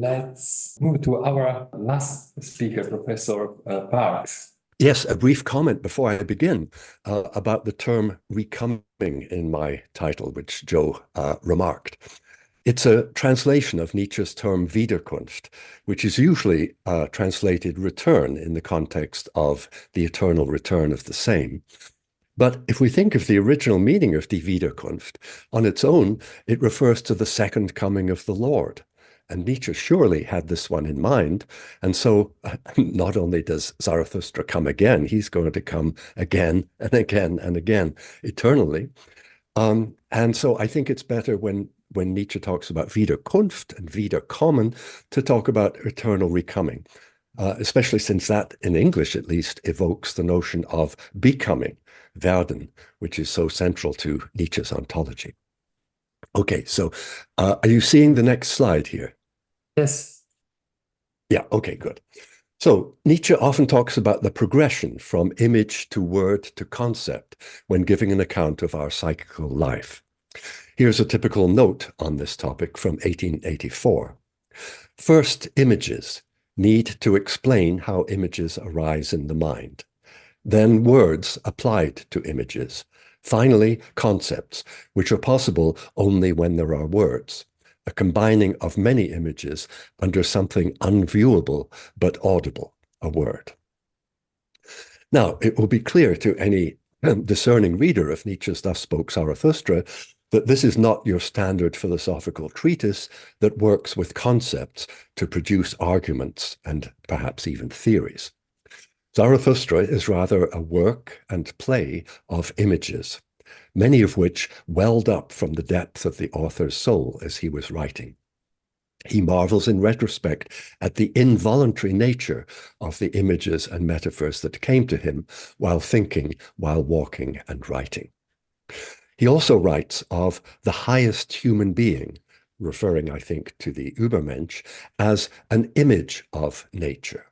let's move to our last speaker, Professor Parkes. Yes, a brief comment before I begin about the term recoming in my title, which Joe remarked. It's a translation of Nietzsche's term Wiederkunft, which is usually translated return in the context of the eternal return of the same. But if we think of the original meaning of die Wiederkunft, on its own, it refers to the second coming of the Lord. And Nietzsche surely had this one in mind. And so not only does Zarathustra come again, he's going to come again and again and again, eternally. And so I think it's better when Nietzsche talks about Wiederkunft and Wiederkommen to talk about eternal recoming, especially since that, in English at least, evokes the notion of becoming, werden, which is so central to Nietzsche's ontology. Okay, so are you seeing the next slide here? Yes. Yeah, okay, good. So Nietzsche often talks about the progression from image to word to concept when giving an account of our psychical life. Here's a typical note on this topic from 1884. First, images need to explain how images arise in the mind. Then words applied to images. Finally, concepts, which are possible only when there are words. A combining of many images under something unviewable but audible, a word. Now, it will be clear to any discerning reader of Nietzsche's Thus Spoke Zarathustra that this is not your standard philosophical treatise that works with concepts to produce arguments and perhaps even theories. Zarathustra is rather a work and play of images, many of which welled up from the depth of the author's soul as he was writing. He marvels in retrospect at the involuntary nature of the images and metaphors that came to him while thinking, while walking and writing. He also writes of the highest human being, referring, I think, to the Übermensch, as an image of nature.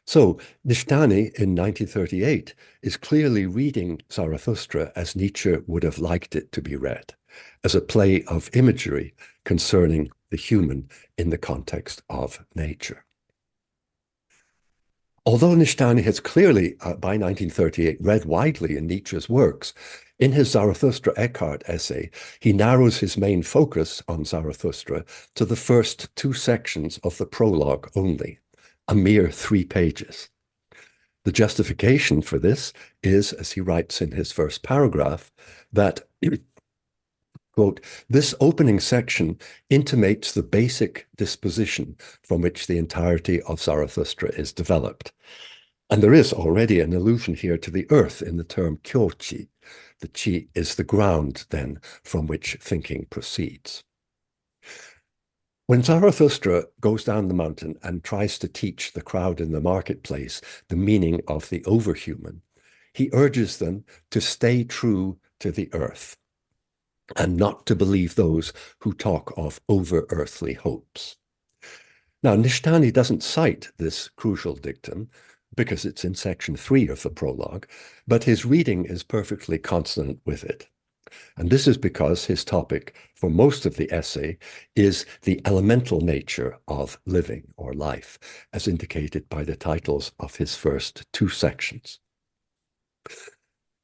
So Nishitani in 1938 is clearly reading Zarathustra as Nietzsche would have liked it to be read, as a play of imagery concerning the human in the context of nature. Although Nishitani has clearly, by 1938, read widely in Nietzsche's works, in his Zarathustra Eckart essay, he narrows his main focus on Zarathustra to the first two sections of the prologue only, a mere 3 pages. The justification for this is, as he writes in his first paragraph, that, quote, this opening section intimates the basic disposition from which the entirety of Zarathustra is developed. And there is already an allusion here to the earth in the term kyochi. The chi is the ground, then, from which thinking proceeds. When Zarathustra goes down the mountain and tries to teach the crowd in the marketplace the meaning of the overhuman, he urges them to stay true to the earth and not to believe those who talk of over-earthly hopes. Now, Nishitani doesn't cite this crucial dictum because it's in section 3 of the prologue, but his reading is perfectly consonant with it. And this is because his topic for most of the essay is the elemental nature of living or life, as indicated by the titles of his first 2 sections.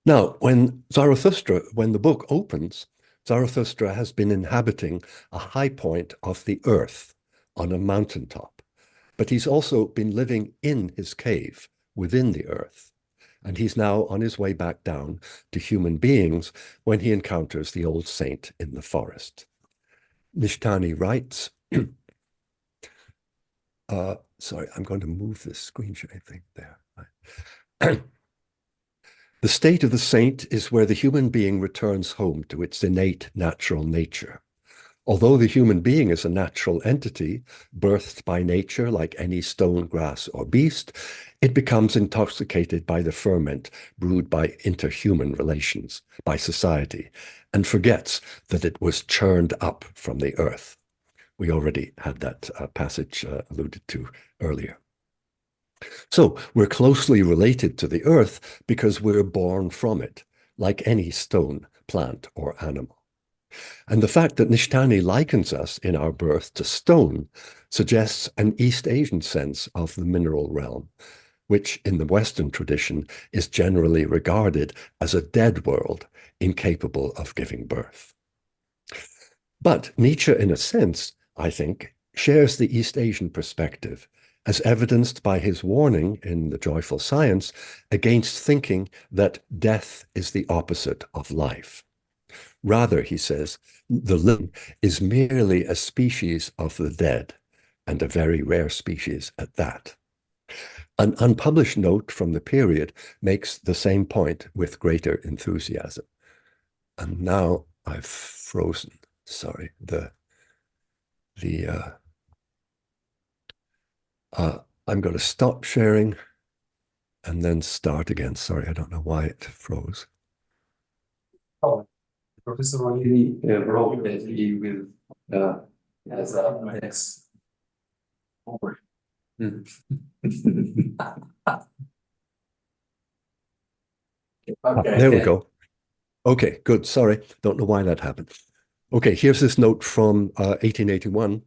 Now, when the book opens, Zarathustra has been inhabiting a high point of the earth on a mountaintop, but he's also been living in his cave within the earth. And he's now on his way back down to human beings when he encounters the old saint in the forest. Nishitani writes, sorry, I'm going to move this screen share thing there. The state of the saint is where the human being returns home to its innate natural nature. Although the human being is a natural entity, birthed by nature like any stone, grass, or beast, it becomes intoxicated by the ferment brewed by interhuman relations, by society, and forgets that it was churned up from the earth. We already had that passage alluded to earlier. So we're closely related to the earth because we're born from it, like any stone, plant, or animal. And the fact that Nishitani likens us in our birth to stone suggests an East Asian sense of the mineral realm, which in the Western tradition is generally regarded as a dead world, incapable of giving birth. But Nietzsche, in a sense, I think, shares the East Asian perspective, as evidenced by his warning in The Joyful Science against thinking that death is the opposite of life. Rather, he says, the living is merely a species of the dead, and a very rare species at that. An unpublished note from the period makes the same point with greater enthusiasm. And now I've frozen. Sorry, I'm going to stop sharing and then start again. Sorry, I don't know why it froze. Oh, Professor really wrote that he will as a next over. Okay. There we go. Okay, good. Sorry, don't know why that happened. Okay, here's this note from 1881.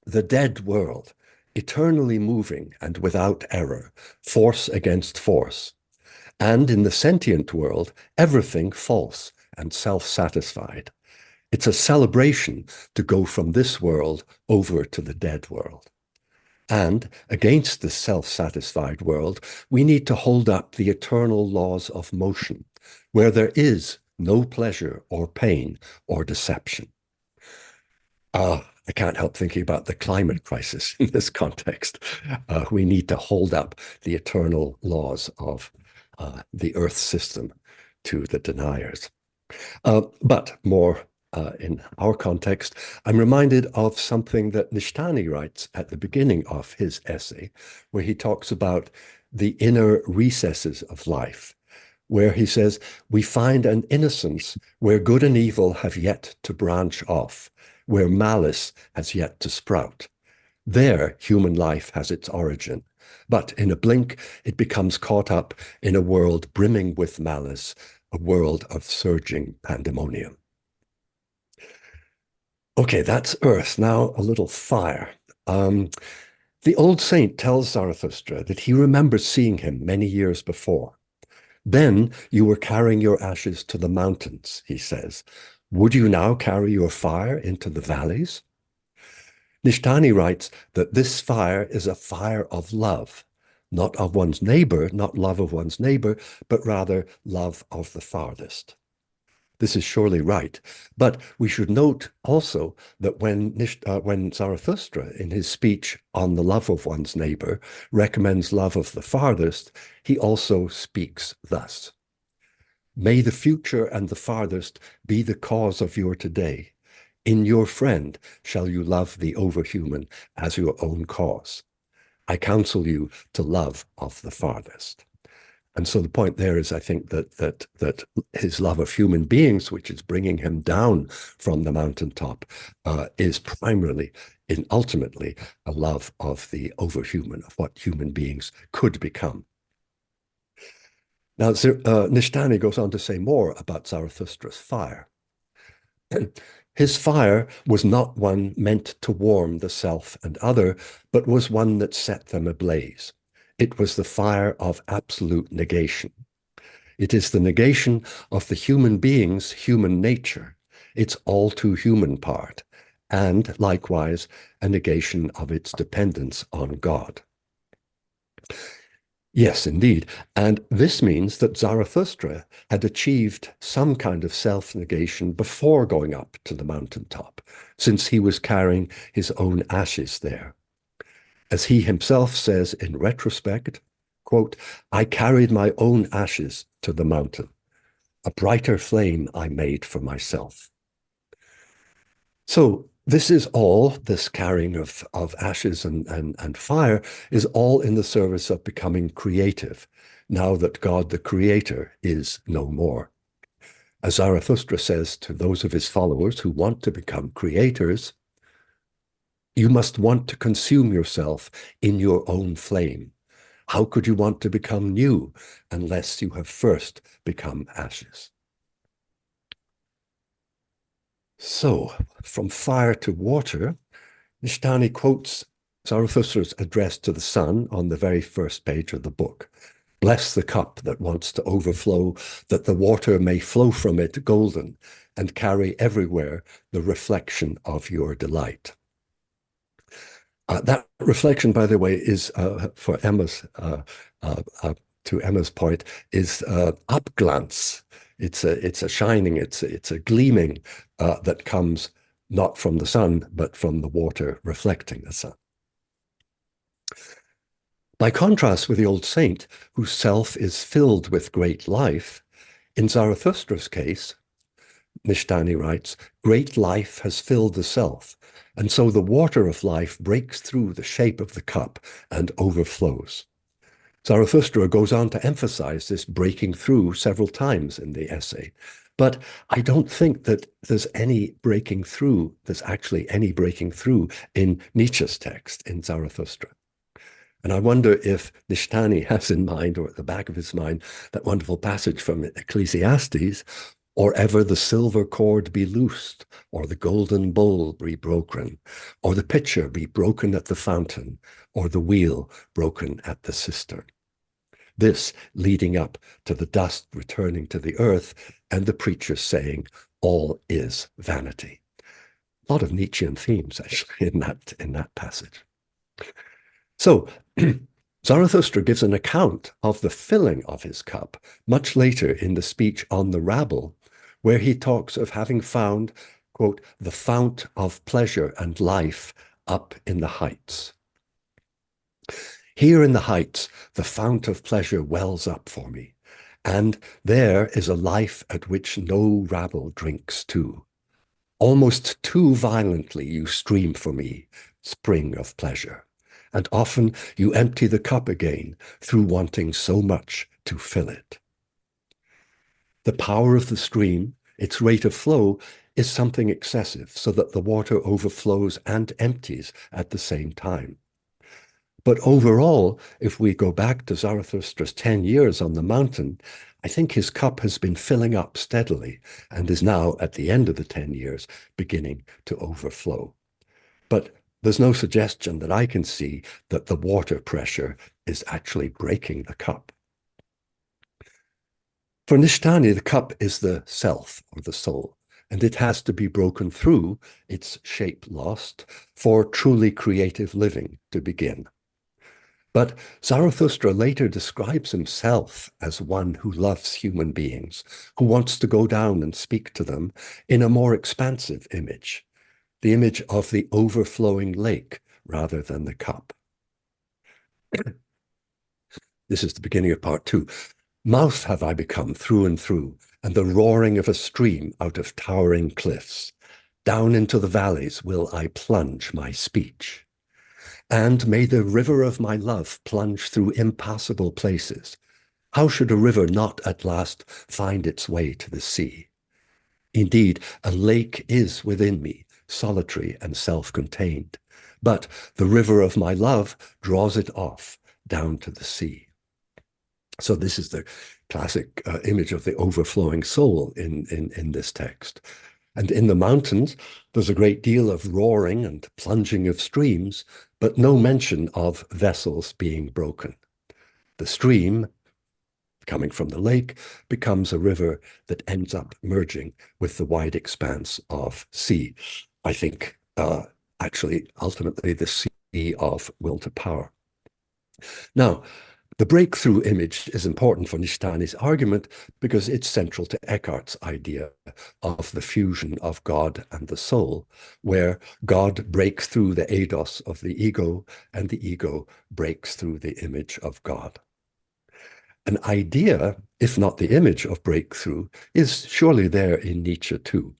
The dead world, eternally moving and without error, force against force. And in the sentient world, everything false and self-satisfied. It's a celebration to go from this world over to the dead world. And against the self-satisfied world, we need to hold up the eternal laws of motion, where there is no pleasure or pain or deception. I can't help thinking about the climate crisis in this context. We need to hold up the eternal laws of the Earth system to the deniers. But more in our context, I'm reminded of something that Nishitani writes at the beginning of his essay, where he talks about the inner recesses of life, where he says, we find an innocence where good and evil have yet to branch off, where malice has yet to sprout. There, human life has its origin, but in a blink, it becomes caught up in a world brimming with malice, a world of surging pandemonium. Okay, that's earth. Now a little fire. The old saint tells Zarathustra that he remembers seeing him many years before. Then you were carrying your ashes to the mountains, he says. Would you now carry your fire into the valleys? Nishitani writes that this fire is a fire of love, not of one's neighbor, not love of one's neighbor, but rather love of the farthest. This is surely right, but we should note also that when Zarathustra, in his speech on the love of one's neighbor, recommends love of the farthest, he also speaks thus. May the future and the farthest be the cause of your today. In your friend shall you love the overhuman as your own cause. I counsel you to love of the farthest. And so the point there is, I think, that his love of human beings, which is bringing him down from the mountaintop, is primarily and ultimately a love of the overhuman, of what human beings could become. Now, Nishitani goes on to say more about Zarathustra's fire. His fire was not one meant to warm the self and other, but was one that set them ablaze. It was the fire of absolute negation. It is the negation of the human being's human nature, its all too human part, and likewise a negation of its dependence on God. Yes, indeed. And this means that Zarathustra had achieved some kind of self-negation before going up to the mountaintop, since he was carrying his own ashes there. As he himself says in retrospect, quote, I carried my own ashes to the mountain. A brighter flame I made for myself. So this is all, this carrying of ashes and fire is all in the service of becoming creative, now that God the Creator is no more. As Zarathustra says to those of his followers who want to become creators, you must want to consume yourself in your own flame. How could you want to become new unless you have first become ashes? So, from fire to water, Nishitani quotes Zarathustra's address to the sun on the very first page of the book. Bless the cup that wants to overflow, that the water may flow from it golden and carry everywhere the reflection of your delight. That reflection, by the way, is for Emma's to Emma's point, is upglance. It's a shining, it's a gleaming that comes not from the sun, but from the water reflecting the sun. By contrast with the old saint, whose self is filled with great life, in Zarathustra's case, Nishitani writes, great life has filled the self, and so the water of life breaks through the shape of the cup and overflows. Zarathustra goes on to emphasize this breaking through several times in the essay, but I don't think that there's actually any breaking through in Nietzsche's text in Zarathustra. And I wonder if Nishitani has in mind, or at the back of his mind, that wonderful passage from Ecclesiastes, or ever the silver cord be loosed, or the golden bowl be broken, or the pitcher be broken at the fountain, or the wheel broken at the cistern. This leading up to the dust returning to the earth, and the preacher saying, all is vanity. A lot of Nietzschean themes, actually, in that passage. So, Zarathustra gives an account of the filling of his cup much later in the speech on the rabble, where he talks of having found, quote, the fount of pleasure and life up in the heights. Here in the heights, the fount of pleasure wells up for me, and there is a life at which no rabble drinks to. Almost too violently you stream for me, spring of pleasure, and often you empty the cup again through wanting so much to fill it. The power of the stream, its rate of flow, is something excessive, so that the water overflows and empties at the same time. But overall, if we go back to Zarathustra's 10 years on the mountain, I think his cup has been filling up steadily and is now, at the end of the 10 years, beginning to overflow. But there's no suggestion that I can see that the water pressure is actually breaking the cup. For Nishitani, the cup is the self, or the soul, and it has to be broken through, its shape lost, for truly creative living to begin. But Zarathustra later describes himself as one who loves human beings, who wants to go down and speak to them in a more expansive image, the image of the overflowing lake rather than the cup. This is the beginning of part 2. Mouth have I become through and through, and the roaring of a stream out of towering cliffs. Down into the valleys will I plunge my speech. And may the river of my love plunge through impassable places. How should a river not at last find its way to the sea? Indeed, a lake is within me, solitary and self-contained, but the river of my love draws it off down to the sea. So this is the classic image of the overflowing soul in this text. And in the mountains, there's a great deal of roaring and plunging of streams, but no mention of vessels being broken. The stream, coming from the lake, becomes a river that ends up merging with the wide expanse of sea. I think, actually, ultimately, the sea of will to power. Now, the breakthrough image is important for Nishitani's argument because it's central to Eckhart's idea of the fusion of God and the soul, where God breaks through the eidos of the ego and the ego breaks through the image of God. An idea, if not the image of breakthrough, is surely there in Nietzsche too.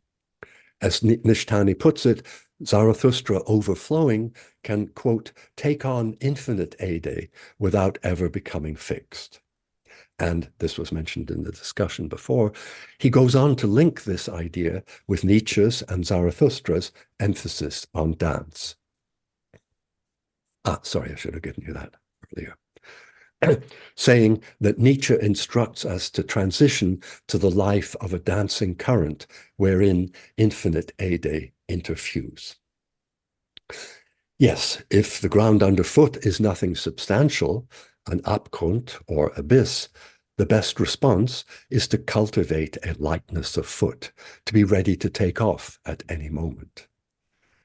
As Nishitani puts it, Zarathustra overflowing can, quote, take on infinite ade without ever becoming fixed. And this was mentioned in the discussion before. He goes on to link this idea with Nietzsche's and Zarathustra's emphasis on dance. Sorry, I should have given you that earlier. saying that Nietzsche instructs us to transition to the life of a dancing current wherein infinite Ede interfuse. Yes, if the ground underfoot is nothing substantial, an Abgrund or abyss, the best response is to cultivate a lightness of foot, to be ready to take off at any moment.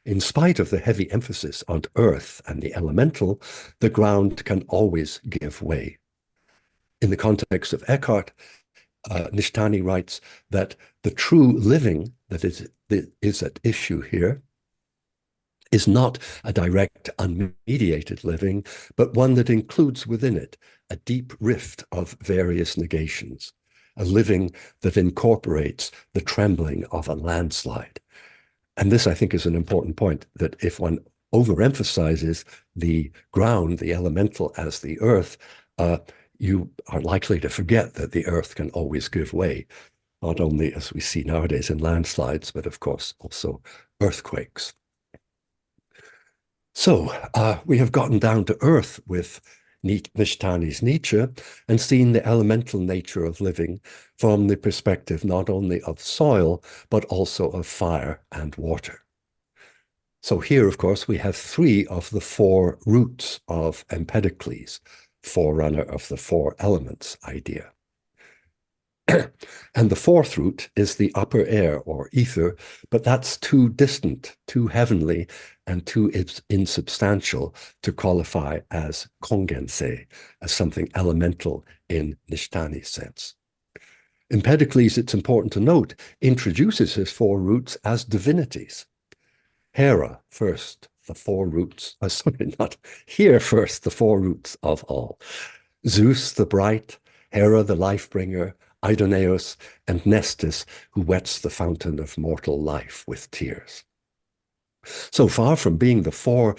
In spite of the heavy emphasis on earth and the elemental, the ground can always give way. In the context of Eckart, Nishitani writes that the true living that is at issue here is not a direct, unmediated living, but one that includes within it a deep rift of various negations, a living that incorporates the trembling of a landslide. And this, I think, is an important point, that if one overemphasizes the ground, the elemental, as the earth, you are likely to forget that the earth can always give way, not only as we see nowadays in landslides, but of course also earthquakes. So we have gotten down to earth with Nishitani's Nietzsche and seen the elemental nature of living from the perspective not only of soil, but also of fire and water. So here, of course, we have three of the four roots of Empedocles, forerunner of the four elements idea. And the fourth root is the upper air or ether, but that's too distant, too heavenly, and too insubstantial to qualify as kongense, as something elemental in Nishitani's sense. Empedocles, it's important to note, introduces his four roots as divinities. Hera first, the four roots, here first, the four roots of all. Zeus the bright, Hera the life-bringer, Idoneus, and Nestis, who wets the fountain of mortal life with tears. So far from being the four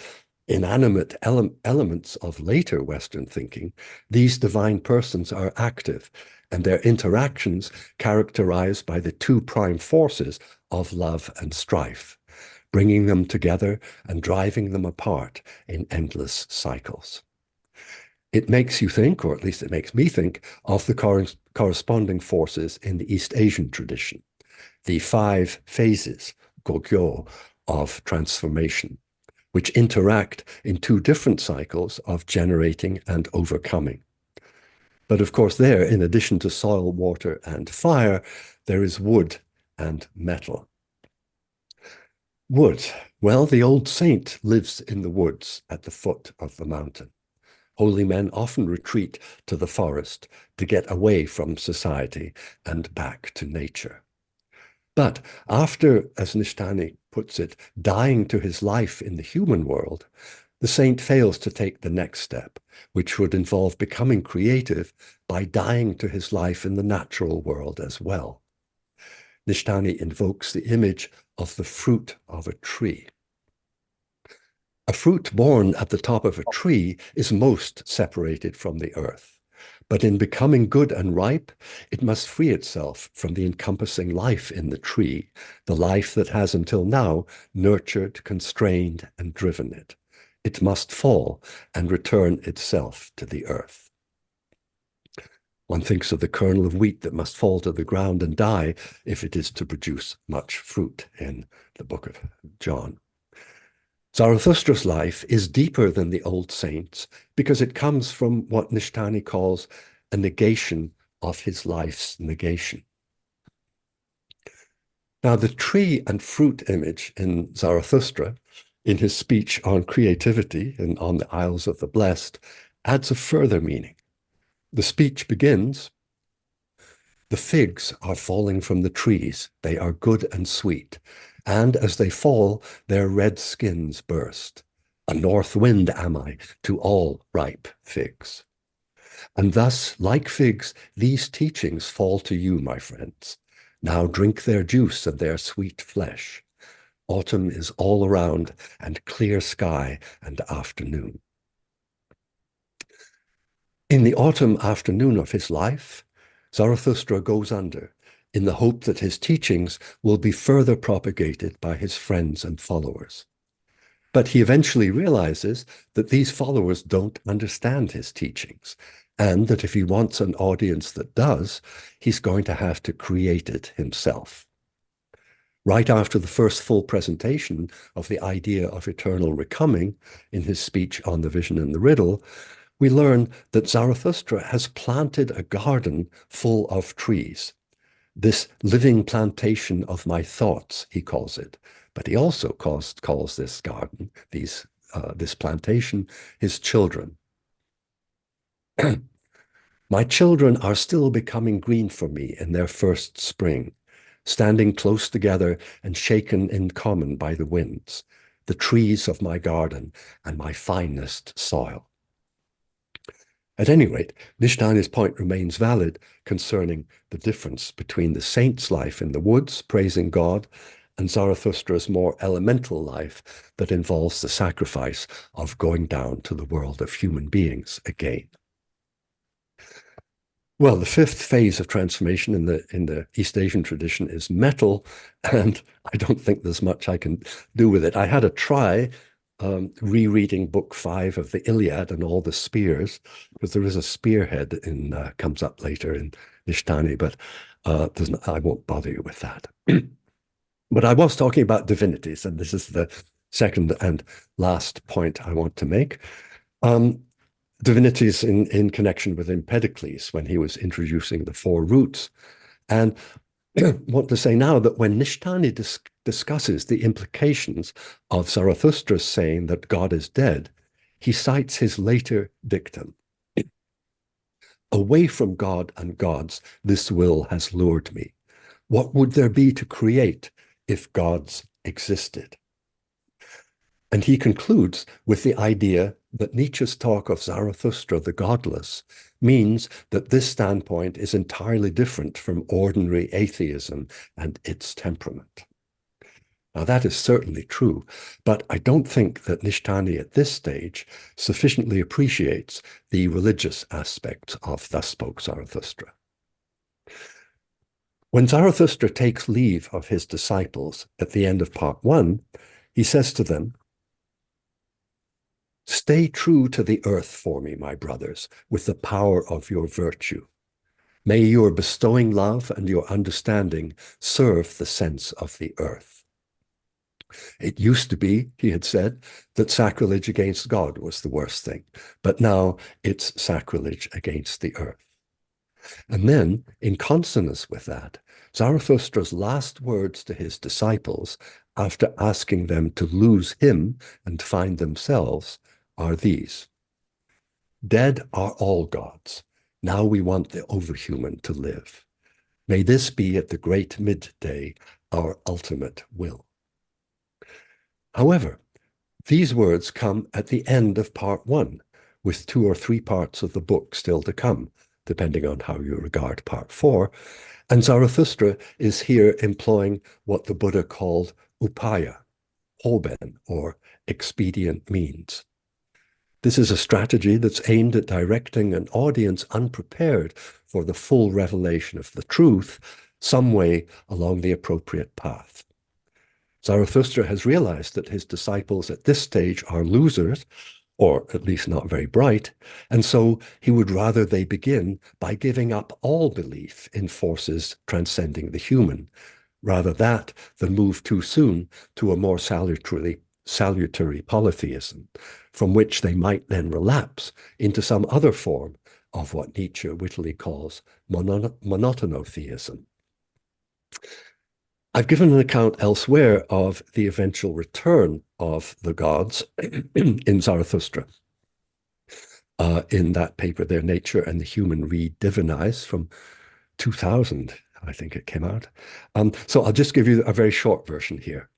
inanimate elements of later Western thinking, these divine persons are active, and their interactions characterized by the two prime forces of love and strife, bringing them together and driving them apart in endless cycles. It makes you think, or at least it makes me think, of the corresponding forces in the East Asian tradition, the 5 phases, Gogyo, of transformation, which interact in 2 different cycles of generating and overcoming. But of course there, in addition to soil, water, and fire, there is wood and metal. Wood. Well, the old saint lives in the woods at the foot of the mountain. Holy men often retreat to the forest to get away from society and back to nature. But after, as Nishitani puts it, dying to his life in the human world, the saint fails to take the next step, which would involve becoming creative by dying to his life in the natural world as well. Nishitani invokes the image of the fruit of a tree. A fruit born at the top of a tree is most separated from the earth, but in becoming good and ripe, it must free itself from the encompassing life in the tree, the life that has until now nurtured, constrained, and driven it. It must fall and return itself to the earth. One thinks of the kernel of wheat that must fall to the ground and die if it is to produce much fruit in the book of John. Zarathustra's life is deeper than the old saints because it comes from what Nishitani calls a negation of his life's negation. Now, the tree and fruit image in Zarathustra, in his speech on creativity and on the Isles of the Blessed, adds a further meaning. The speech begins, "The figs are falling from the trees. They are good and sweet. And as they fall, their red skins burst. A north wind am I to all ripe figs. And thus, like figs, these teachings fall to you, my friends. Now drink their juice and their sweet flesh. Autumn is all around, and clear sky and afternoon." In the autumn afternoon of his life, Zarathustra goes under, in the hope that his teachings will be further propagated by his friends and followers. But he eventually realizes that these followers don't understand his teachings, and that if he wants an audience that does, he's going to have to create it himself. Right after the first full presentation of the idea of eternal recoming in his speech on the vision and the riddle, we learn that Zarathustra has planted a garden full of trees. This living plantation of my thoughts, he calls it. But he also calls this garden, this plantation, his children. My children are still becoming green for me in their first spring, standing close together and shaken in common by the winds, the trees of my garden and my finest soil. At any rate, Nishitani's point remains valid concerning the difference between the saint's life in the woods, praising God, and Zarathustra's more elemental life that involves the sacrifice of going down to the world of human beings again. Well, the fifth phase of transformation in the East Asian tradition is metal, and I don't think there's much I can do with it. I had a try rereading book 5 of the Iliad and all the spears, because there is a spearhead comes up later in Nishitani, but I won't bother you with that. But I was talking about divinities, and this is the second and last point I want to make. Divinities in connection with Empedocles when he was introducing the 4 roots. And I want to say now that when Nishitani discusses the implications of Zarathustra's saying that God is dead, he cites his later dictum. Away from God and gods, this will has lured me. What would there be to create if gods existed? And he concludes with the idea that Nietzsche's talk of Zarathustra the godless means that this standpoint is entirely different from ordinary atheism and its temperament. Now, that is certainly true, but I don't think that Nishitani at this stage sufficiently appreciates the religious aspects of Thus Spoke Zarathustra. When Zarathustra takes leave of his disciples at the end of part 1, he says to them, "Stay true to the earth for me, my brothers, with the power of your virtue. May your bestowing love and your understanding serve the sense of the earth." It used to be, he had said, that sacrilege against God was the worst thing, but now it's sacrilege against the earth. And then, in consonance with that, Zarathustra's last words to his disciples, after asking them to lose him and find themselves, are these: "Dead are all gods. Now we want the overhuman to live. May this be at the great midday our ultimate will." However, these words come at the end of part 1, with 2 or 3 parts of the book still to come, depending on how you regard part 4, and Zarathustra is here employing what the Buddha called upaya, hoben, or expedient means. This is a strategy that's aimed at directing an audience unprepared for the full revelation of the truth some way along the appropriate path. Zarathustra has realized that his disciples at this stage are losers, or at least not very bright, and so he would rather they begin by giving up all belief in forces transcending the human, rather that than move too soon to a more salutary polytheism, from which they might then relapse into some other form of what Nietzsche wittily calls monotonotheism. I've given an account elsewhere of the eventual return of the gods in Zarathustra. In that paper there, Nature and the Human Redivinized, from 2000, I think it came out. So I'll just give you a very short version here.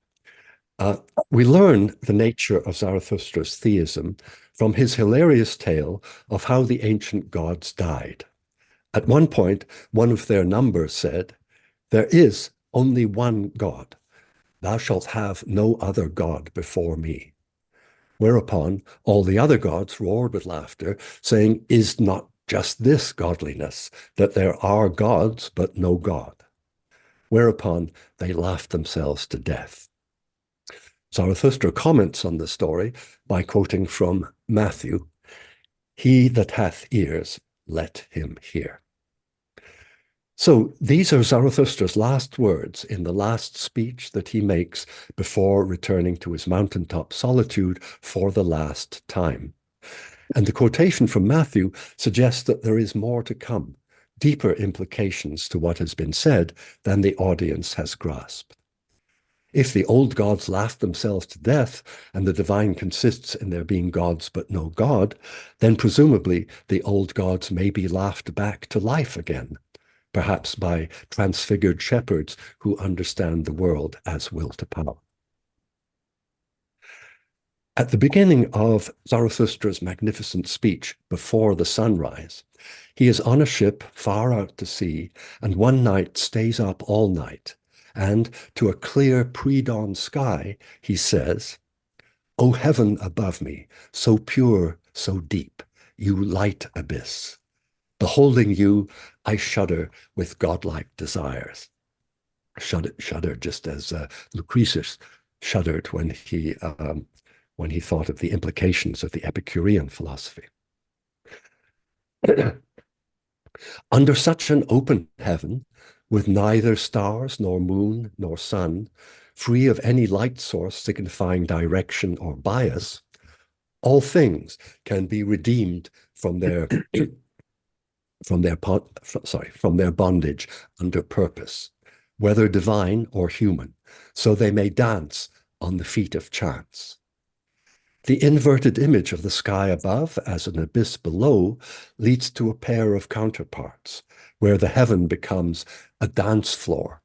We learn the nature of Zarathustra's theism from his hilarious tale of how the ancient gods died. At one point, one of their number said, "There is only one God. Thou shalt have no other God before me." Whereupon all the other gods roared with laughter, saying, "Is not just this godliness, that there are gods but no God?" Whereupon they laughed themselves to death. Zarathustra comments on the story by quoting from Matthew, "He that hath ears, let him hear. So these are Zarathustra's last words in the last speech that he makes before returning to his mountaintop solitude for the last time. And the quotation from Matthew suggests that there is more to come, deeper implications to what has been said than the audience has grasped. If the old gods laughed themselves to death and the divine consists in there being gods but no God, then presumably the old gods may be laughed back to life again, perhaps by transfigured shepherds who understand the world as will to power. At the beginning of Zarathustra's magnificent speech before the sunrise, he is on a ship far out to sea, and one night stays up all night, and to a clear pre-dawn sky, he says, "O heaven above me, so pure, so deep, you light abyss. Beholding you, I shudder with godlike desires." Shudder just as Lucretius shuddered when he thought of the implications of the Epicurean philosophy. Under such an open heaven, with neither stars nor moon nor sun, free of any light source signifying direction or bias, all things can be redeemed from their bondage under purpose, whether divine or human, so they may dance on the feet of chance. The inverted image of the sky above as an abyss below leads to a pair of counterparts, where the heaven becomes a dance floor.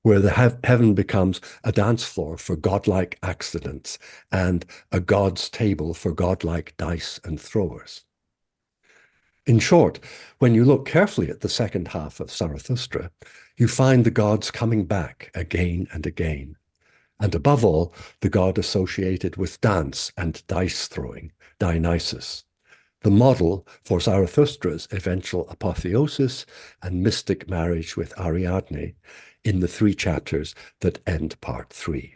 Where the heaven becomes a dance floor for godlike accidents and a god's table for godlike dice and throwers. In short, when you look carefully at the second half of Zarathustra, you find the gods coming back again and again. And above all, the god associated with dance and dice throwing, Dionysus, the model for Zarathustra's eventual apotheosis and mystic marriage with Ariadne in the 3 chapters that end part 3.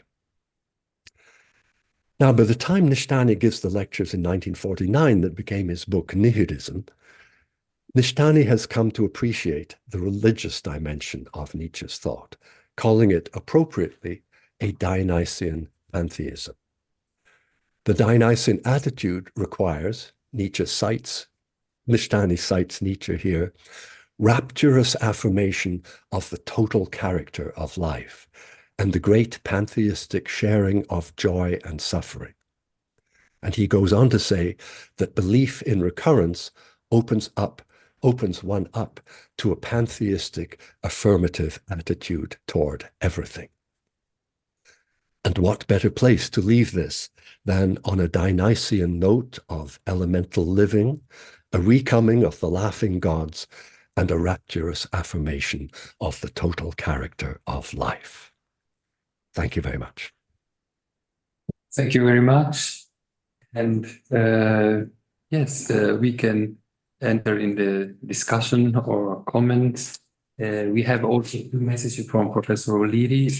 Now, by the time Nishitani gives the lectures in 1949 that became his book Nihilism, Nishitani has come to appreciate the religious dimension of Nietzsche's thought, calling it appropriately a Dionysian pantheism. The Dionysian attitude requires, Nishitani cites Nietzsche here, rapturous affirmation of the total character of life and the great pantheistic sharing of joy and suffering. And he goes on to say that belief in recurrence opens one up to a pantheistic affirmative attitude toward everything. And what better place to leave this than on a Dionysian note of elemental living, a recoming of the laughing gods, and a rapturous affirmation of the total character of life. Thank you very much. Thank you very much. And yes, we can enter in the discussion or comments. We have also 2 messages from Professor O'Leary.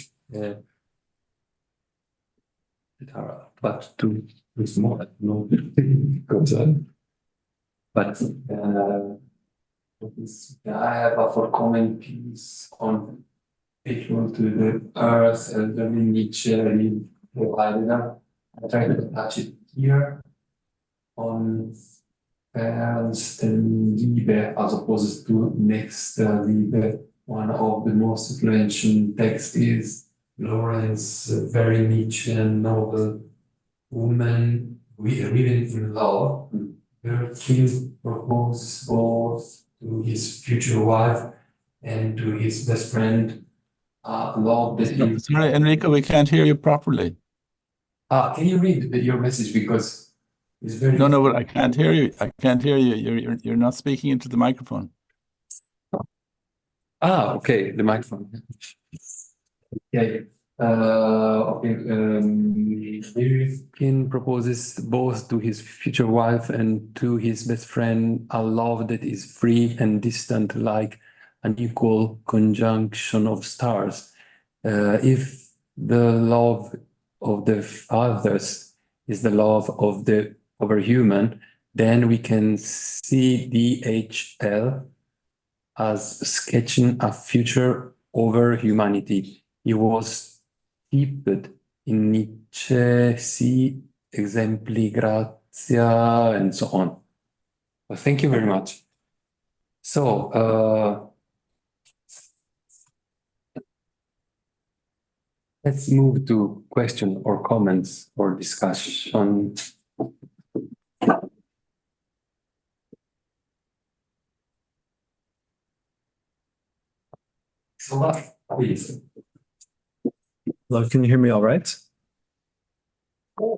But too small, no concern. But I have a for comment piece on equal to the earth and the Nietzsche and Heidegger. I try to touch it here on Liebe as opposed to Meister Liebe. One of the most influential texts is Lawrence, very Nietzschean novel, Woman Living in Love. King proposes both to his future wife and to his best friend. Love that he... Sorry, Enrico, we can't hear you properly. Can you read your message, because it's very... No, but I can't hear you. I can't hear you. You're not speaking into the microphone. Okay, the microphone. Yeah. King proposes both to his future wife and to his best friend a love that is free and distant, like an equal conjunction of stars. If the love of the fathers is the love of the over human, then we can see DHL as sketching a future over humanity. He was steeped in Nietzsche, si exempli gratia, and so on. Well, thank you very much. So, let's move to question or comments or discussion. So, please. Hello, can you hear me all right? I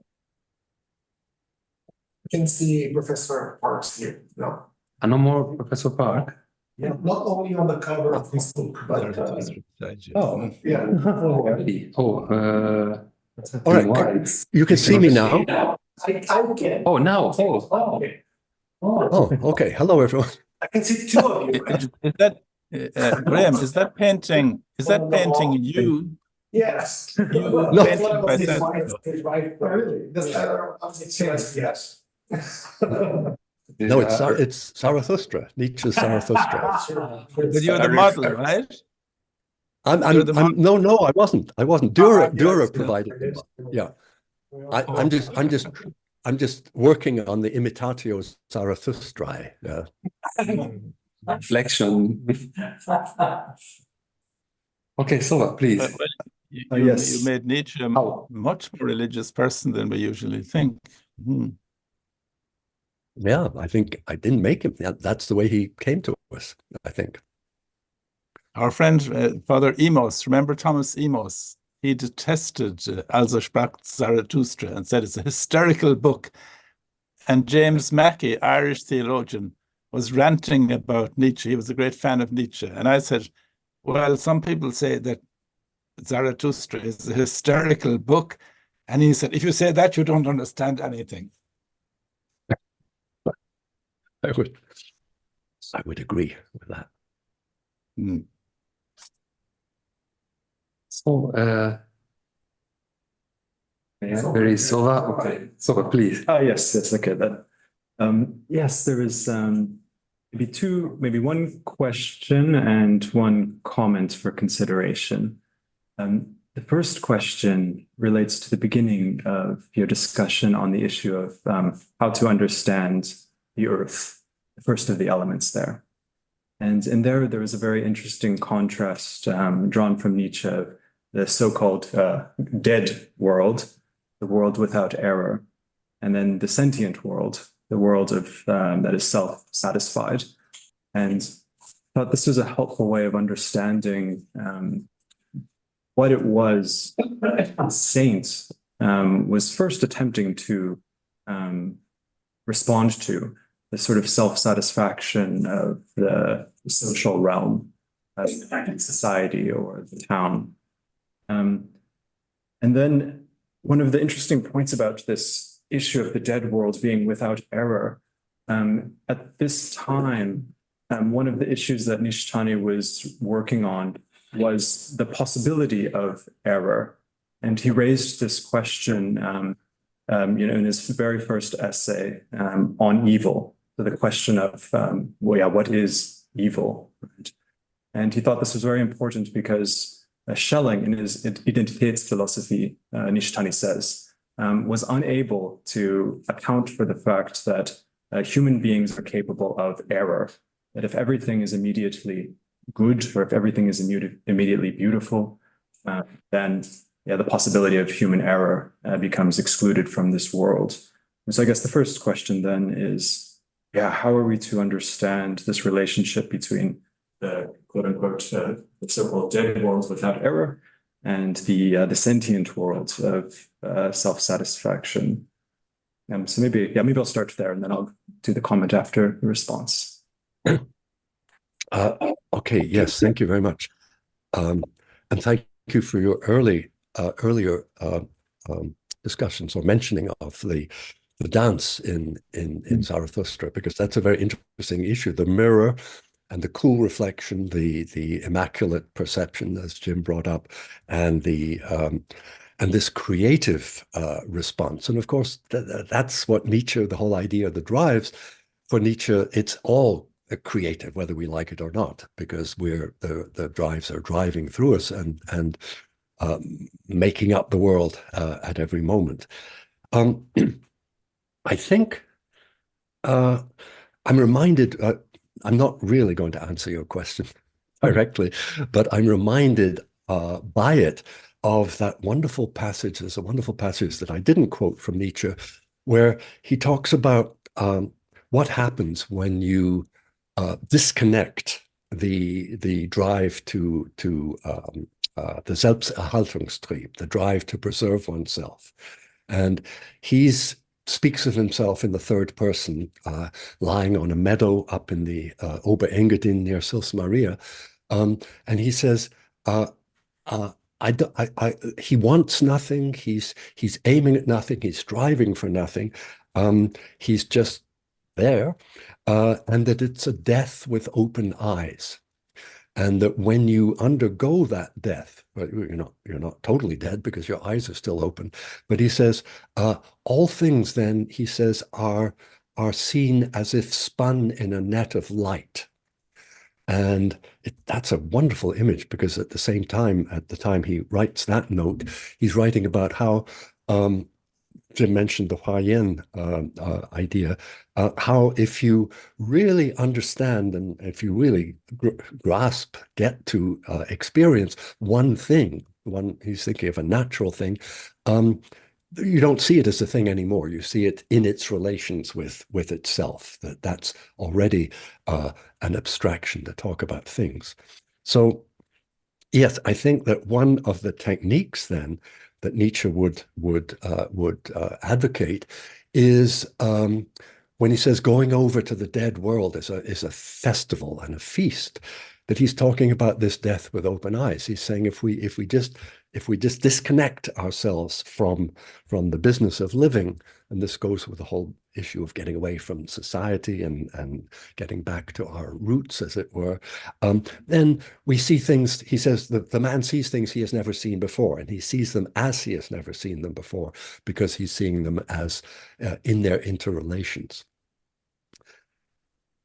can see Professor Parks here. No. No more Professor Park. Yeah, not only on the cover of this book, but Oh, yeah. All right, you can see me now. I can. Oh, now. Oh, okay. Oh, okay. Hello, everyone. I can see two of you. Is that Graham? Is that painting? Is that painting you? Yes. You No. painted by Zarathustra. Right. Really? Yes. No, it's Zarathustra, Nietzsche's Zarathustra. But you're the model, right? No, I wasn't. Dürer provided the model. Yeah. I'm just working on the imitatio Zarathustrae. Yeah. Reflection. Okay, so please. yes. You made Nietzsche a much more religious person than we usually think. Yeah, I think I didn't make him. That's the way he came to us, I think. Our friend, Father Emos, remember Thomas Emos? He detested Also sprach Zarathustra and said it's a hysterical book. And James Mackey, Irish theologian, was ranting about Nietzsche. He was a great fan of Nietzsche. And I said, well, some people say that Zarathustra is a hysterical book. And he said, if you say that, you don't understand anything. I would agree with that. So, there is Sova. Okay, Sova, please. Yes, okay. Yes, there is maybe one question and one comment for consideration. The first question relates to the beginning of your discussion on the issue of how to understand the earth, the first of the elements there. And in there was a very interesting contrast drawn from Nietzsche, the so-called dead world, the world without error, and then the sentient world, the world of that is self-satisfied. And I thought this was a helpful way of understanding what it was a saint was first attempting to respond to, the sort of self-satisfaction of the social realm, society or the town. And then one of the interesting points about this issue of the dead world being without error, at this time, one of the issues that Nishitani was working on was the possibility of error. And he raised this question in his very first essay on evil. So the question of, what is evil? Right? And he thought this was very important because Schelling, in his Identitätsphilosophy, Nishitani says, was unable to account for the fact that human beings are capable of error, that if everything is immediately good or if everything is immediately beautiful, then the possibility of human error becomes excluded from this world. And so I guess the first question then is, how are we to understand this relationship between the quote-unquote the so-called dead world without error and the sentient world of self-satisfaction? So maybe I'll start there and then I'll do the comment after the response. Okay, yes, thank you very much. And thank you for your earlier discussions or mentioning of the dance in Zarathustra, because that's a very interesting issue. The mirror and the cool reflection, the immaculate perception, as Jim brought up, and the and this creative response. And of course, that's what Nietzsche, the whole idea that drives. For Nietzsche, it's all creative, whether we like it or not, because the drives are driving through us and making up the world at every moment. I think I'm reminded, I'm not really going to answer your question directly, but I'm reminded by it of that wonderful passage. There's a wonderful passage that I didn't quote from Nietzsche, where he talks about what happens when you disconnect the drive to the Selbsterhaltungstrieb, the drive to preserve oneself. And he speaks of himself in the third person, lying on a meadow up in the Oberengadin near Sils Maria. And he says, he wants nothing. He's aiming at nothing. He's striving for nothing. He's just there, and that it's a death with open eyes. And that when you undergo that death, well, you're not totally dead because your eyes are still open. But he says, all things then, he says, are seen as if spun in a net of light. And that's a wonderful image, because at the same time, at the time he writes that note, he's writing about how, Jim mentioned the Huayan idea, how if you really understand and if you really grasp, get to experience one thing, he's thinking of a natural thing, you don't see it as a thing anymore. You see it in its relations with itself, that's already an abstraction to talk about things. So yes, I think that one of the techniques then that Nietzsche would advocate is when he says going over to the dead world is a festival and a feast, that he's talking about this death with open eyes. He's saying if we just disconnect ourselves from the business of living, and this goes with the whole issue of getting away from society and getting back to our roots, as it were, then we see things, he says, the man sees things he has never seen before, and he sees them as he has never seen them before, because he's seeing them as in their interrelations.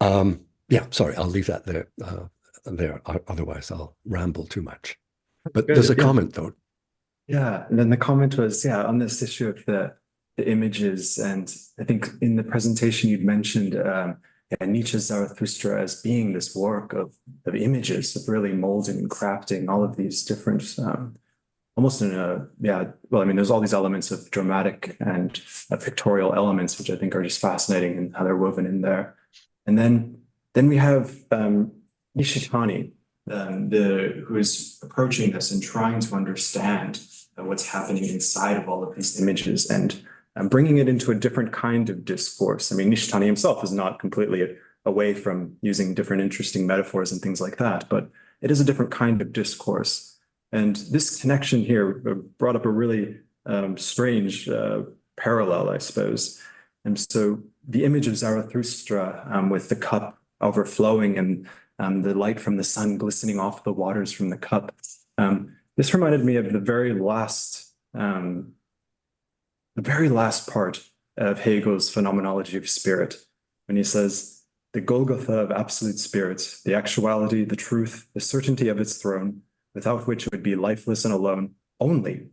Yeah, sorry, I'll leave that there. Otherwise I'll ramble too much. But Good, there's a yeah. comment though. Yeah, and then the comment was, on this issue of the images, and I think in the presentation you'd mentioned Nietzsche's Zarathustra as being this work of images, of really molding and crafting all of these different, almost in a, well, I mean, there's all these elements of dramatic and pictorial elements, which I think are just fascinating and how they're woven in there. And then we have Nishitani, who is approaching this and trying to understand what's happening inside of all of these images and bringing it into a different kind of discourse. I mean, Nishitani himself is not completely away from using different interesting metaphors and things like that, but it is a different kind of discourse. And this connection here brought up a really strange parallel, I suppose. And so the image of Zarathustra with the cup overflowing and the light from the sun glistening off the waters from the cup. This reminded me of the very last part of Hegel's Phenomenology of Spirit, when he says, the Golgotha of absolute spirit, the actuality, the truth, the certainty of its throne, without which it would be lifeless and alone, only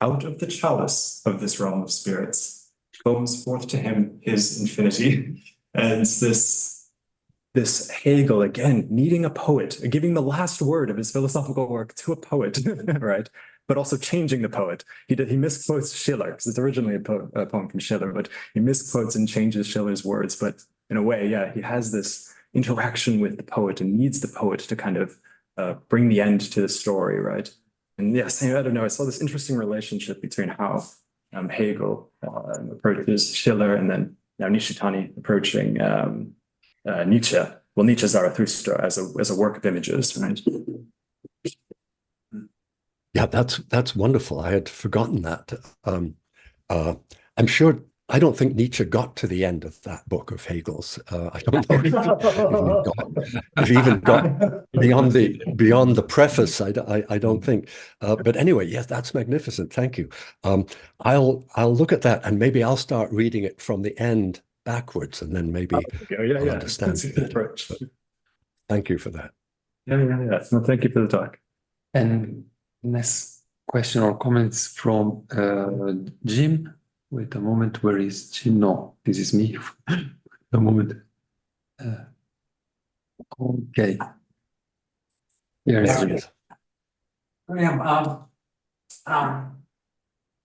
out of the chalice of this realm of spirits foams forth to him his infinity. And this Hegel, again, needing a poet, giving the last word of his philosophical work to a poet, right? But also changing the poet. He misquotes Schiller, because it's originally a poem from Schiller, but he misquotes and changes Schiller's words. But in a way, he has this interaction with the poet and needs the poet to kind of bring the end to the story, right? And yes, I don't know, I saw this interesting relationship between how Hegel approaches Schiller, and then now Nishitani approaching Nietzsche, well, Nietzsche's Zarathustra as a work of images, right? Yeah, that's wonderful. I had forgotten that. I'm sure I don't think Nietzsche got to the end of that book of Hegel's. I don't know if he even got beyond the preface. I don't think. But anyway, yes, that's magnificent. Thank you. I'll look at that, and maybe I'll start reading it from the end backwards, and then maybe I'll understand it better. Thank you for that. Yeah. No, thank you for the talk. And next question or comments from Jim. Wait a moment, where is Jim? No, this is me. A moment. Okay. Here it is. Graham,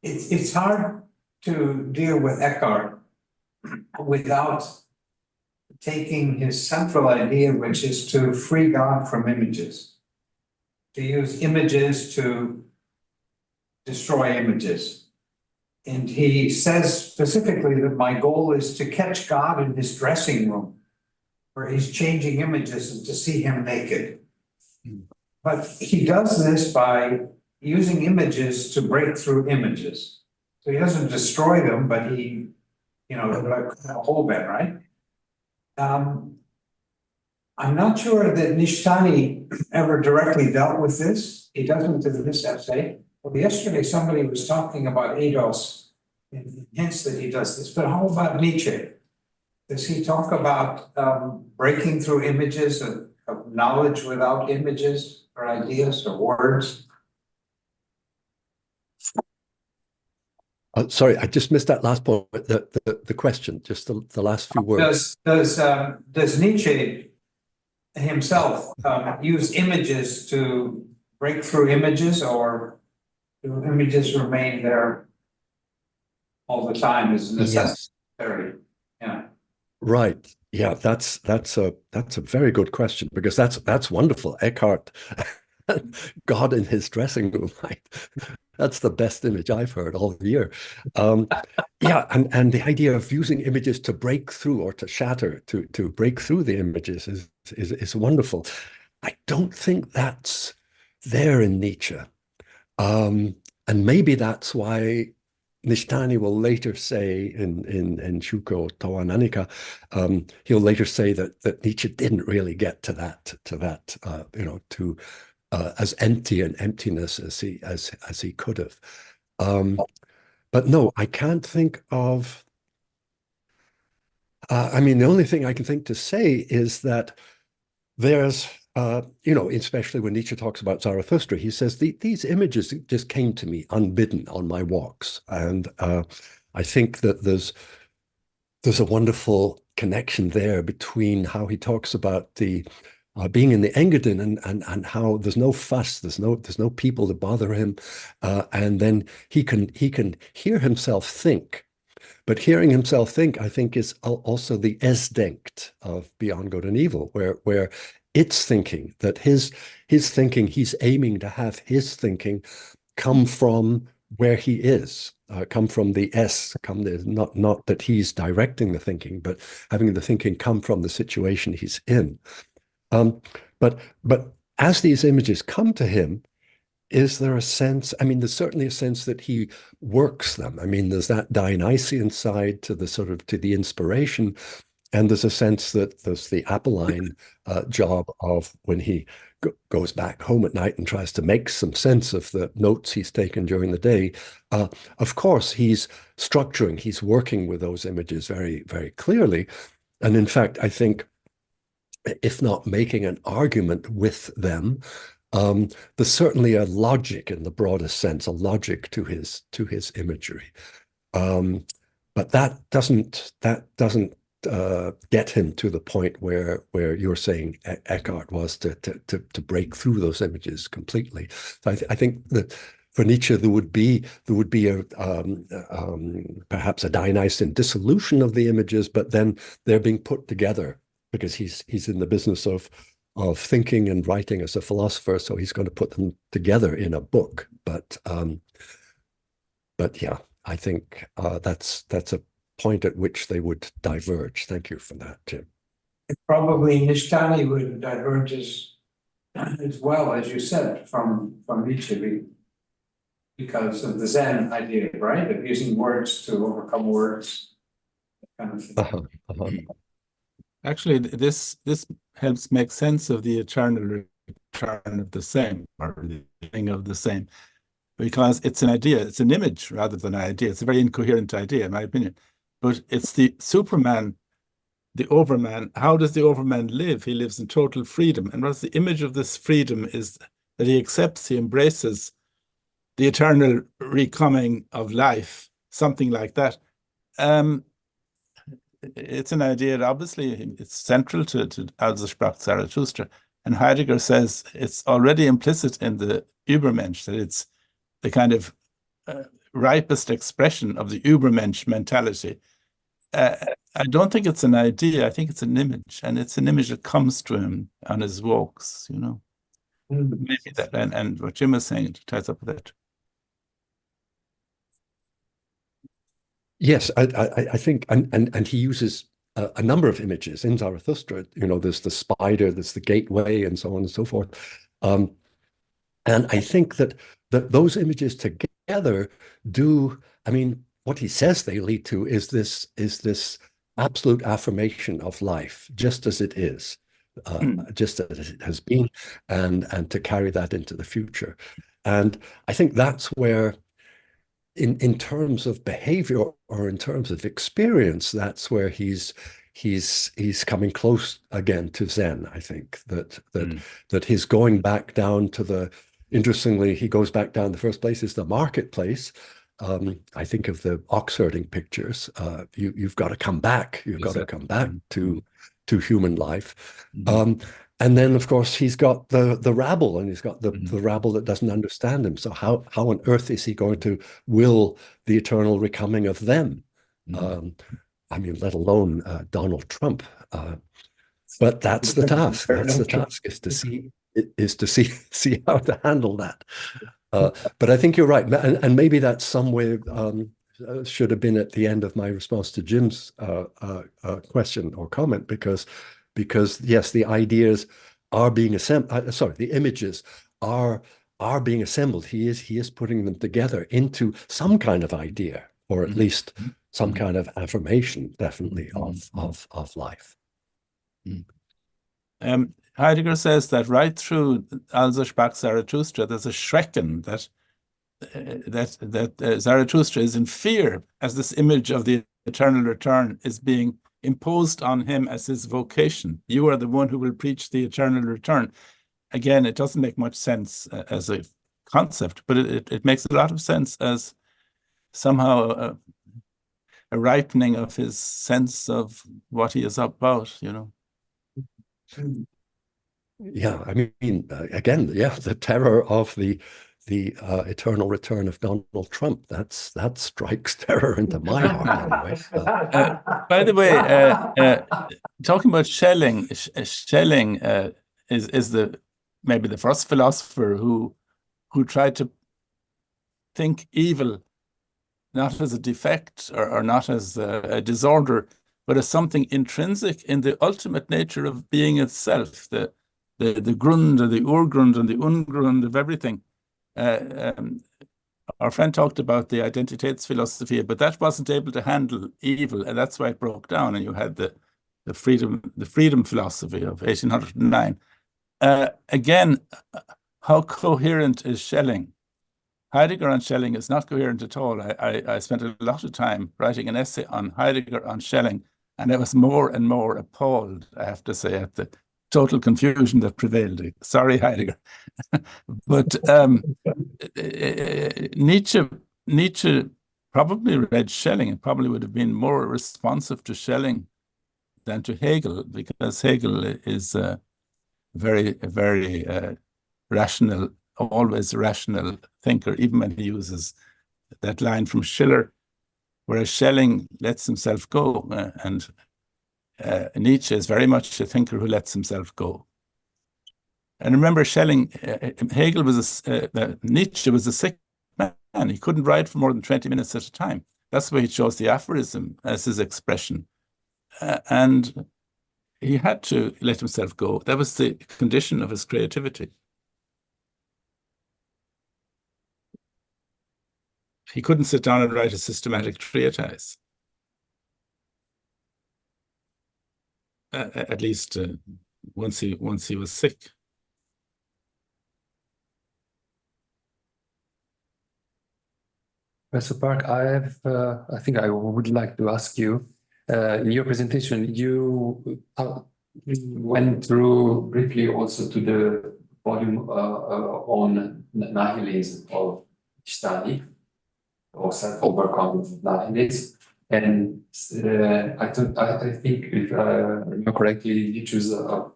it's hard to deal with Eckhart without taking his central idea, which is to free God from images, to use images to destroy images. And he says specifically that my goal is to catch God in his dressing room, where he's changing images and to see him naked. But he does this by using images to break through images. So he doesn't destroy them, but he, like a whole bit, right? I'm not sure that Nishitani ever directly dealt with this. He doesn't in this essay. Well, yesterday somebody was talking about Eidos and hints that he does this, but how about Nietzsche? Does he talk about breaking through images of knowledge without images or ideas or words? Sorry, I just missed that last point. The question, just the last few words. Does Nietzsche himself use images to break through images, or do images remain there all the time as necessary? Yeah. Right. Yeah, that's a very good question, because that's wonderful. Eckart, God in his dressing room, right? That's the best image I've heard all year. Yeah, and the idea of using images to break through or to shatter, to break through the images is wonderful. I don't think that's there in Nietzsche. And maybe that's why Nishitani will later say in Shuko Towa Nanika, he'll later say that Nietzsche didn't really get to that as empty an emptiness as he could have. But no, I can't think of. I mean, the only thing I can think to say is that there's, especially when Nietzsche talks about Zarathustra, he says these images just came to me unbidden on my walks, and I think that there's a wonderful connection there between how he talks about the being in the Engadin and how there's no fuss, there's no people to bother him, and then he can hear himself think. But hearing himself think, I think, is also the Es-denkt of Beyond Good and Evil, where it's thinking, that his thinking, he's aiming to have his thinking come from where he is, come from the Es, not that he's directing the thinking, but having the thinking come from the situation he's in. But as these images come to him, is there a sense, I mean, there's certainly a sense that he works them. I mean, there's that Dionysian side to the inspiration, and there's a sense that there's the Apolline job of when he goes back home at night and tries to make some sense of the notes he's taken during the day. Of course, he's structuring, he's working with those images very, very clearly. And in fact, I think, if not making an argument with them, there's certainly a logic in the broadest sense, a logic to his imagery, but that doesn't get him to the point where you're saying Eckart was to break through those images completely. So I think that for Nietzsche there would be perhaps a Dionysian dissolution of the images, but then they're being put together because he's in the business of thinking and writing as a philosopher, so he's going to put them together in a book. But yeah, I think that's a point at which they would diverge. Thank you for that, Jim. Probably Nishitani would diverge as well, as you said, from Nietzsche, because of the Zen idea, right? Of using words to overcome words. kind of thing. Actually, this helps make sense of the eternal return of the same, or the thing of the same, because it's an idea, it's an image rather than an idea. It's a very incoherent idea, in my opinion. But it's the Superman, the Overman. How does the Overman live? He lives in total freedom. And what's the image of this freedom is that he accepts, he embraces the eternal recoming of life, something like that. It's an idea that obviously it's central to Also sprach Zarathustra. And Heidegger says it's already implicit in the Übermensch, that it's the kind of ripest expression of the Übermensch mentality. I don't think it's an idea, I think it's an image, and it's an image that comes to him on his walks, you know. Maybe that, and what Jim was saying ties up with that. Yes, I think, and he uses a number of images in Zarathustra. You know, there's the spider, there's the gateway, and so on and so forth. And I think that those images together do. I mean, what he says they lead to is this absolute affirmation of life, just as it is, just as it has been, and to carry that into the future. And I think that's where, in terms of behavior or in terms of experience, that's where he's coming close again to Zen. I think that he's going back down to the. Interestingly, he goes back down. The first place is the marketplace. I think of the ox herding pictures. You've got to come back. You've got to come back to human life. And then, of course, he's got the rabble, and he's got the rabble that doesn't understand him. So how on earth is he going to will the eternal recoming of them? I mean, let alone Donald Trump. But that's the task. That's the task, is to see how to handle that. But I think you're right, and maybe that's some way should have been at the end of my response to Jim's question or comment, because yes, the ideas are being assembled. Sorry, the images are being assembled. He is putting them together into some kind of idea, or at least some kind of affirmation, definitely of life. Heidegger says that right through Also sprach Zarathustra, there's a Schrecken that Zarathustra is in fear as this image of the eternal return is being imposed on him as his vocation. You are the one who will preach the eternal return. Again, it doesn't make much sense as a concept, but it makes a lot of sense as somehow a ripening of his sense of what he is about, you know. Yeah, I mean, again, yeah, the terror of the eternal return of Donald Trump. That strikes terror into my heart anyway. By the way, talking about Schelling, Schelling is maybe the first philosopher who tried to think evil not as a defect or not as a disorder, but as something intrinsic in the ultimate nature of being itself, the Grund, or the Urgrund, and the Ungrund of everything. Our friend talked about the Identitätsphilosophy, but that wasn't able to handle evil, and that's why it broke down. And you had the freedom philosophy of 1809. Again, how coherent is Schelling? Heidegger on Schelling is not coherent at all. I spent a lot of time writing an essay on Heidegger on Schelling, and I was more and more appalled, I have to say, at the total confusion that prevailed. Sorry, Heidegger. But Nietzsche probably read Schelling and probably would have been more responsive to Schelling than to Hegel, because Hegel is a very rational, always rational thinker, even when he uses that line from Schiller, whereas Schelling lets himself go, and Nietzsche is very much a thinker who lets himself go. And remember, Schelling, Hegel was Nietzsche was a sick man. He couldn't write for more than 20 minutes at a time. That's why he chose the aphorism as his expression. And he had to let himself go. That was the condition of his creativity. He couldn't sit down and write a systematic treatise. at least once he was sick. Professor Park, I think I would like to ask you, in your presentation, you went through briefly also to the volume on nihilism of Nishitani, or self-overcoming nihilism. And I think, if I remember correctly, you choose a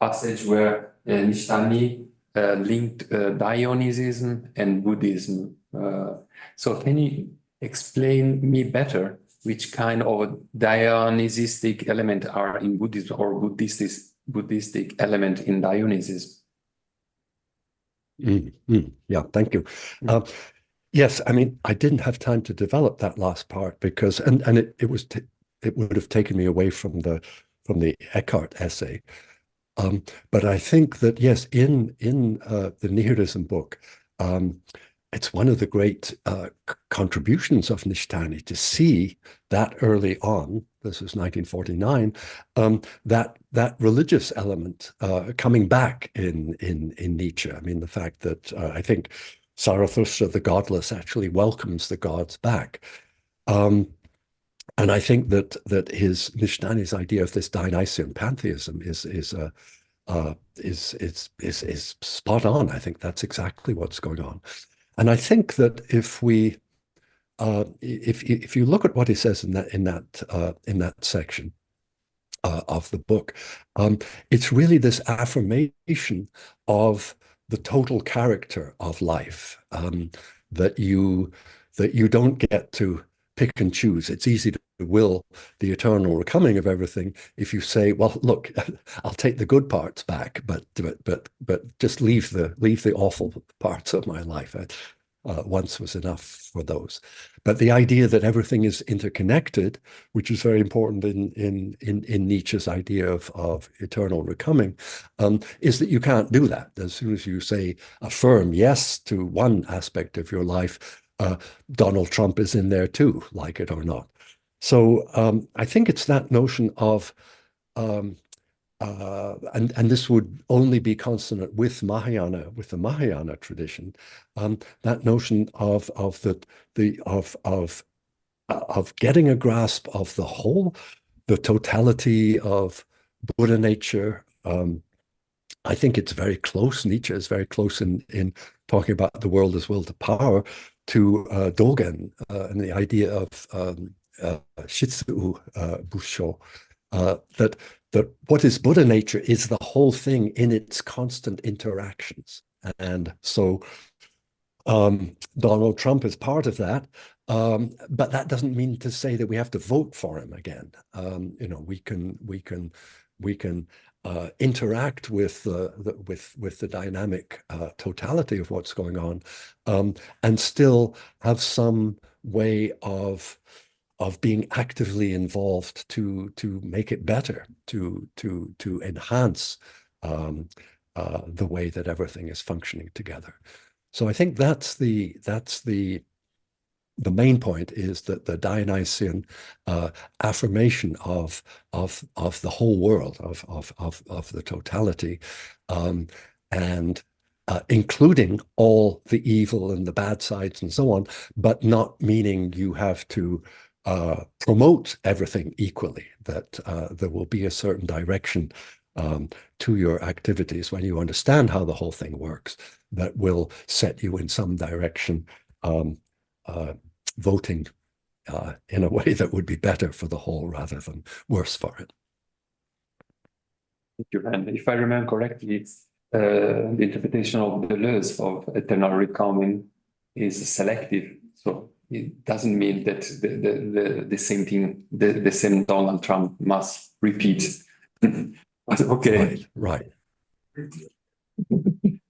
passage where Nishitani linked Dionysianism and Buddhism. So can you explain me better which kind of Dionysitic element are in Buddhism or Buddhistic element in Dionysianism? Yeah, thank you. Yes, I mean, I didn't have time to develop that last part because, and it would have taken me away from the Eckart essay. But I think that yes, in the nihilism book, it's one of the great contributions of Nishitani to see that early on, this is 1949, that religious element coming back in Nietzsche. I mean, the fact that I think Zarathustra, the godless, actually welcomes the gods back. And I think that his Nishitani's idea of this Dionysian pantheism is spot on. I think that's exactly what's going on. And I think that if we, if you look at what he says in that section of the book, it's really this affirmation of the total character of life, that you don't get to pick and choose. It's easy to will the eternal coming of everything if you say, well, look, I'll take the good parts back, but just leave the awful parts of my life. Once was enough for those. But the idea that everything is interconnected, which is very important in Nietzsche's idea of eternal recoming, is that you can't do that. As soon as you say affirm yes to one aspect of your life, Donald Trump is in there too, like it or not. So I think it's that notion of, and this would only be consonant with Mahayana, with the Mahayana tradition, that notion of getting a grasp of the whole, the totality of Buddha nature. I think it's very close. Nietzsche is very close in talking about the world as will to power to Dogen and the idea of Shitsu Busho, that what is Buddha nature is the whole thing in its constant interactions. And so Donald Trump is part of that, but that doesn't mean to say that we have to vote for him again. You know, we can interact with the dynamic totality of what's going on, and still have some way of being actively involved to make it better, to enhance the way that everything is functioning together. So I think that's the main point, is that the Dionysian affirmation of the whole world, of the totality, and including all the evil and the bad sides and so on, but not meaning you have to promote everything equally, that there will be a certain direction to your activities when you understand how the whole thing works that will set you in some direction, voting in a way that would be better for the whole rather than worse for it. Thank you. And if I remember correctly, the interpretation of Deleuze of eternal recoming is selective. So it doesn't mean that the same thing, the same Donald Trump must repeat. But okay. Right.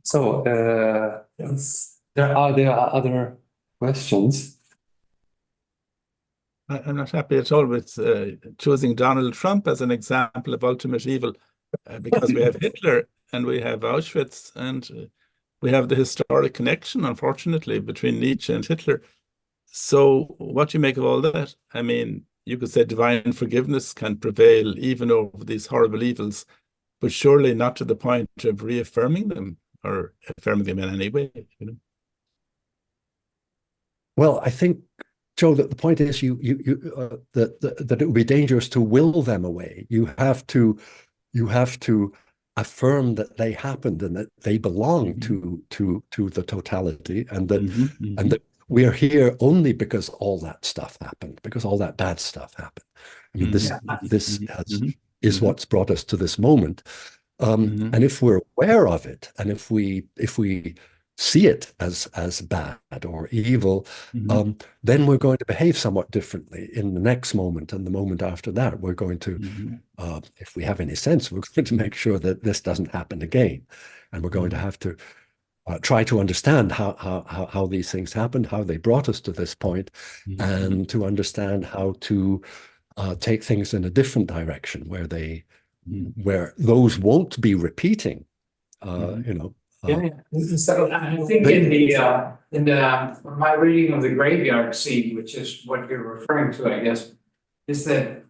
So there are other questions. I'm not happy at all with choosing Donald Trump as an example of ultimate evil, because we have Hitler and we have Auschwitz, and we have the historic connection, unfortunately, between Nietzsche and Hitler. So what do you make of all that? I mean, you could say divine forgiveness can prevail even over these horrible evils, but surely not to the point of reaffirming them or affirming them in any way, you know. Well, I think, Joe, that the point is that it would be dangerous to will them away. You have to affirm that they happened and that they belong to the totality, and that we are here only because all that stuff happened, because all that bad stuff happened. I mean, this is what's brought us to this moment. And if we're aware of it, and if we see it as bad or evil, then we're going to behave somewhat differently in the next moment and the moment after that. We're going to, if we have any sense, we're going to make sure that this doesn't happen again, and we're going to have to try to understand how these things happened, how they brought us to this point, and to understand how to take things in a different direction where those won't be repeating. You know. So I think in my reading of the graveyard scene, which is what you're referring to, I guess, is that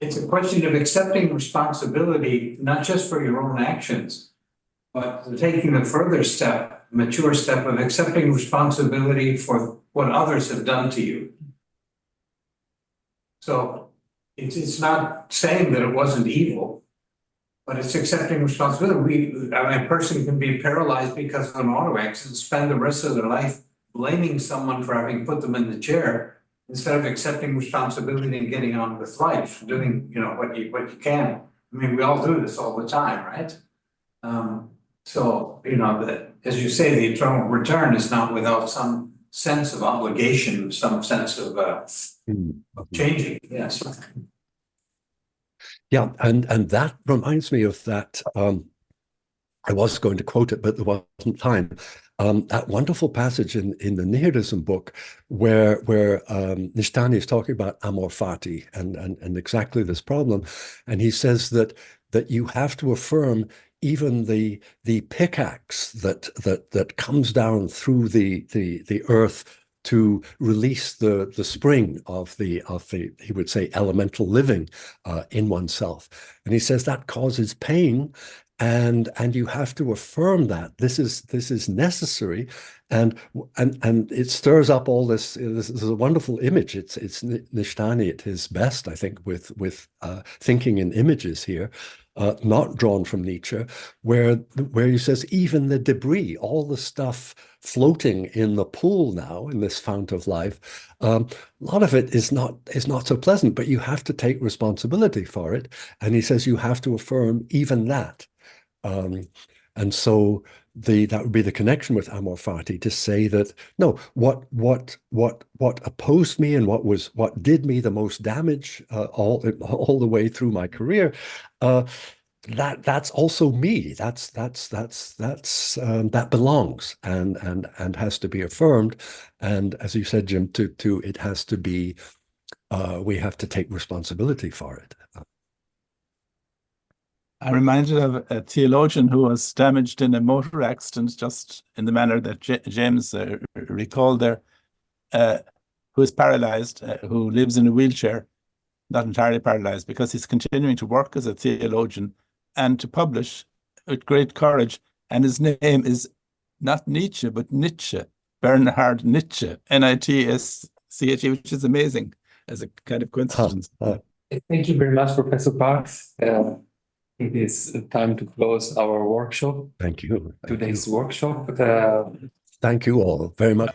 it's a question of accepting responsibility, not just for your own actions, but taking the further step, mature step of accepting responsibility for what others have done to you. So it's not saying that it wasn't evil, but it's accepting responsibility. A person can be paralyzed because of an auto accident, spend the rest of their life blaming someone for having put them in the chair, instead of accepting responsibility and getting on with life, doing what you can. I mean, we all do this all the time, right? So that, as you say, the eternal return is not without some sense of obligation, some sense of changing. Yes. Yeah, and that reminds me of that. I was going to quote it, but there wasn't time. That wonderful passage in the Nihilism book where Nishitani is talking about amor fati and exactly this problem, and he says that you have to affirm even the pickaxe that comes down through the earth to release the spring of the he would say elemental living in oneself, and he says that causes pain, and you have to affirm that this is necessary, and it stirs up all this. This is a wonderful image. It's Nishitani at his best, I think, with thinking in images here. Not drawn from Nietzsche, where he says even the debris, all the stuff floating in the pool now, in this fount of life, a lot of it is not so pleasant, but you have to take responsibility for it. And he says you have to affirm even that. And so that would be the connection with amor fati, to say that no, what opposed me and what did me the most damage all the way through my career, that's also me. That belongs and has to be affirmed. And as you said, Jim, it has to be. We have to take responsibility for it. I'm reminded of a theologian who was damaged in a motor accident, just in the manner that James recalled there, who is paralyzed, who lives in a wheelchair, not entirely paralyzed, because he's continuing to work as a theologian and to publish with great courage. And his name is not Nietzsche, but Nietzsche, Bernhard Nietzsche, N-I-T-S-C-H-E, which is amazing as a kind of coincidence. Thank you very much, Professor Parkes. It is time to close our workshop. Thank you. Today's workshop. Thank you all very much.